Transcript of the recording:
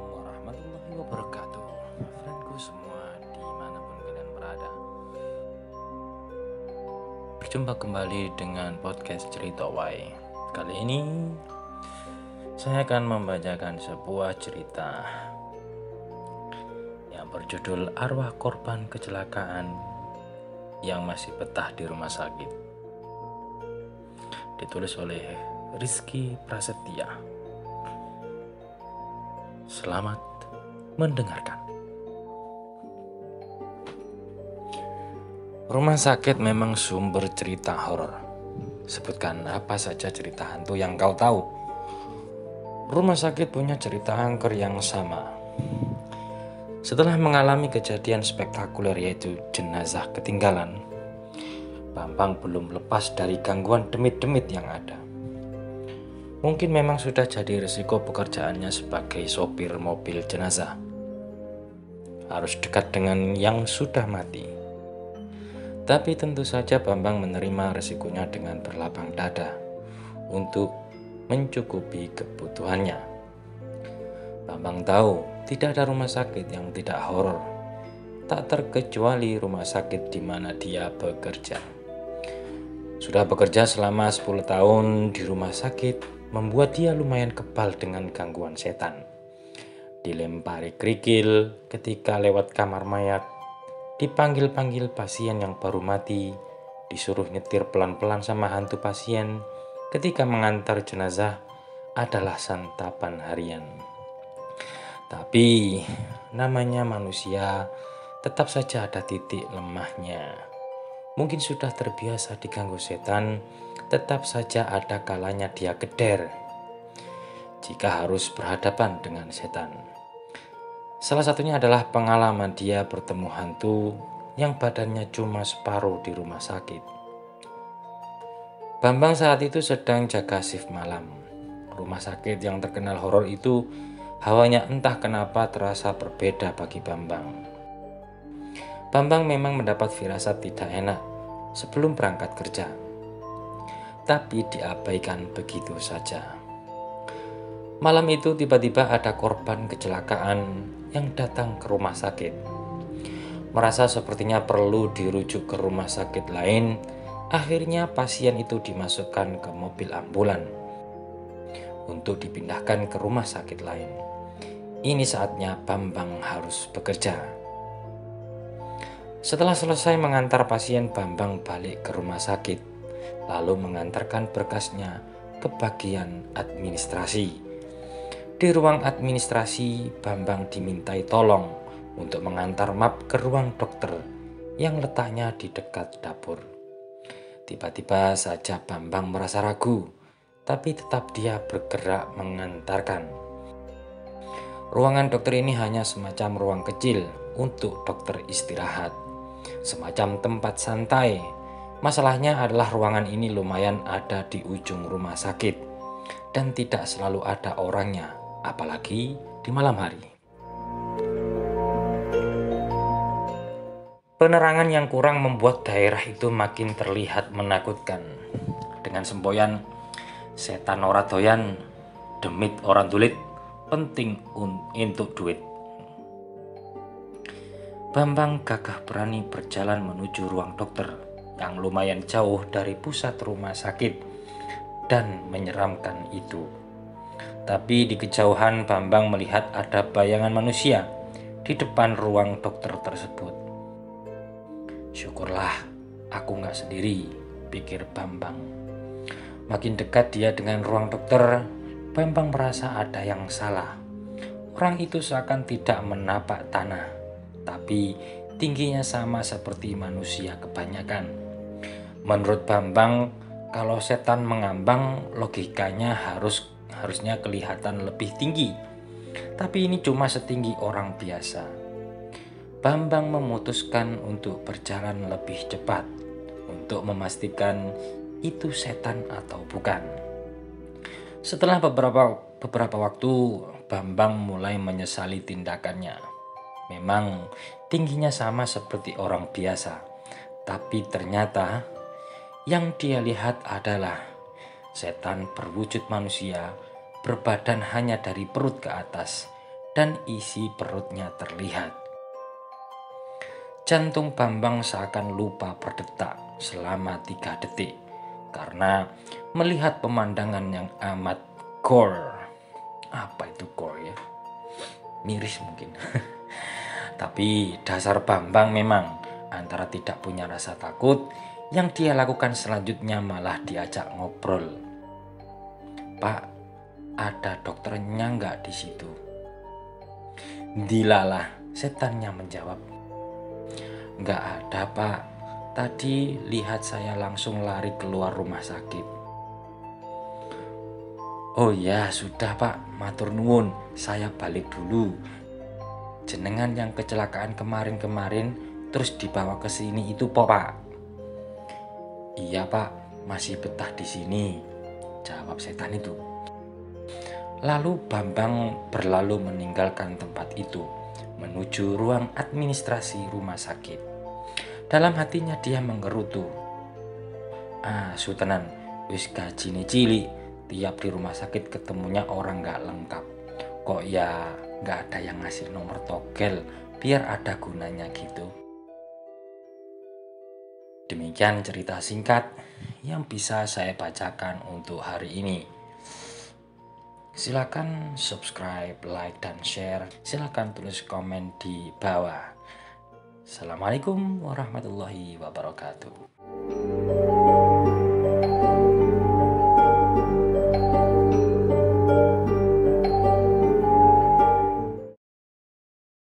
warahmatullahi wabarakatuh. Friendku semua dimanapun kalian berada, berjumpa kembali dengan podcast Cerita Y. Kali ini saya akan membacakan sebuah cerita yang berjudul Arwah Korban Kecelakaan yang Masih Betah di Rumah Sakit, ditulis oleh Rizky Prasetya. Selamat mendengarkan. Rumah sakit memang sumber cerita horor. Sebutkan apa saja cerita hantu yang kau tahu. Rumah sakit punya cerita angker yang sama. Setelah mengalami kejadian spektakuler yaitu jenazah ketinggalan, Bambang belum lepas dari gangguan demit-demit yang ada. Mungkin memang sudah jadi resiko pekerjaannya sebagai sopir mobil jenazah. Harus dekat dengan yang sudah mati. Tapi tentu saja Bambang menerima resikonya dengan berlapang dada untuk mencukupi kebutuhannya. Bambang tahu tidak ada rumah sakit yang tidak horor, tak terkecuali rumah sakit di mana dia bekerja. Sudah bekerja selama 10 tahun di rumah sakit, membuat dia lumayan kebal dengan gangguan setan. Dilempari kerikil ketika lewat kamar mayat, dipanggil-panggil pasien yang baru mati, disuruh nyetir pelan-pelan sama hantu pasien ketika mengantar jenazah adalah santapan harian. Tapi namanya manusia, tetap saja ada titik lemahnya. Mungkin sudah terbiasa diganggu setan, tetap saja ada kalanya dia geder jika harus berhadapan dengan setan. Salah satunya adalah pengalaman dia bertemu hantu yang badannya cuma separuh di rumah sakit. Bambang saat itu sedang jaga shift malam. Rumah sakit yang terkenal horor itu hawanya entah kenapa terasa berbeda bagi Bambang. Bambang memang mendapat firasat tidak enak sebelum berangkat kerja, tapi diabaikan begitu saja. Malam itu tiba-tiba ada korban kecelakaan yang datang ke rumah sakit. Merasa sepertinya perlu dirujuk ke rumah sakit lain, akhirnya pasien itu dimasukkan ke mobil ambulan untuk dipindahkan ke rumah sakit lain. Ini saatnya Bambang harus bekerja. Setelah selesai mengantar pasien, Bambang balik ke rumah sakit, lalu mengantarkan berkasnya ke bagian administrasi. Di ruang administrasi, Bambang dimintai tolong untuk mengantar map ke ruang dokter yang letaknya di dekat dapur. Tiba-tiba saja Bambang merasa ragu, tapi tetap dia bergerak mengantarkan. Ruangan dokter ini hanya semacam ruang kecil untuk dokter istirahat, semacam tempat santai. Masalahnya adalah ruangan ini lumayan ada di ujung rumah sakit dan tidak selalu ada orangnya, apalagi di malam hari. Penerangan yang kurang membuat daerah itu makin terlihat menakutkan. Dengan semboyan, setan ora doyan, demit orang tulit, penting untuk duit. Bambang gagah berani berjalan menuju ruang dokter yang lumayan jauh dari pusat rumah sakit dan menyeramkan itu. Tapi di kejauhan Bambang melihat ada bayangan manusia di depan ruang dokter tersebut. Syukurlah aku gak sendiri, pikir Bambang. Makin dekat dia dengan ruang dokter, Bambang merasa ada yang salah. Orang itu seakan tidak menapak tanah, tapi tingginya sama seperti manusia kebanyakan. Menurut Bambang, kalau setan mengambang, logikanya harusnya kelihatan lebih tinggi. Tapi ini cuma setinggi orang biasa. Bambang memutuskan untuk berjalan lebih cepat untuk memastikan itu setan atau bukan. Setelah beberapa waktu, Bambang mulai menyesali tindakannya. Memang tingginya sama seperti orang biasa, tapi ternyata yang dia lihat adalah setan berwujud manusia, berbadan hanya dari perut ke atas, dan isi perutnya terlihat. Jantung Bambang seakan lupa berdetak selama 3 detik karena melihat pemandangan yang amat gore. Apa itu gore ya? Miris mungkin. Tapi dasar Bambang memang antara tidak punya rasa takut, yang dia lakukan selanjutnya malah diajak ngobrol. "Pak, ada dokternya nggak di situ?" "Dilalah," setannya menjawab. "Nggak ada, Pak. Tadi lihat saya langsung lari keluar rumah sakit." "Oh ya, sudah Pak, matur nuwun, saya balik dulu. Jenengan yang kecelakaan kemarin-kemarin terus dibawa ke sini itu Pak?" "Iya Pak, masih betah di sini," jawab setan itu. Lalu Bambang berlalu meninggalkan tempat itu menuju ruang administrasi rumah sakit. Dalam hatinya dia menggerutu, Sutenan, wis gajine cilik, tiap di rumah sakit ketemunya orang gak lengkap. Kok ya gak ada yang ngasih nomor togel biar ada gunanya gitu." Demikian cerita singkat yang bisa saya bacakan untuk hari ini. Silakan subscribe, like, dan share. Silakan tulis komen di bawah. Assalamualaikum warahmatullahi wabarakatuh.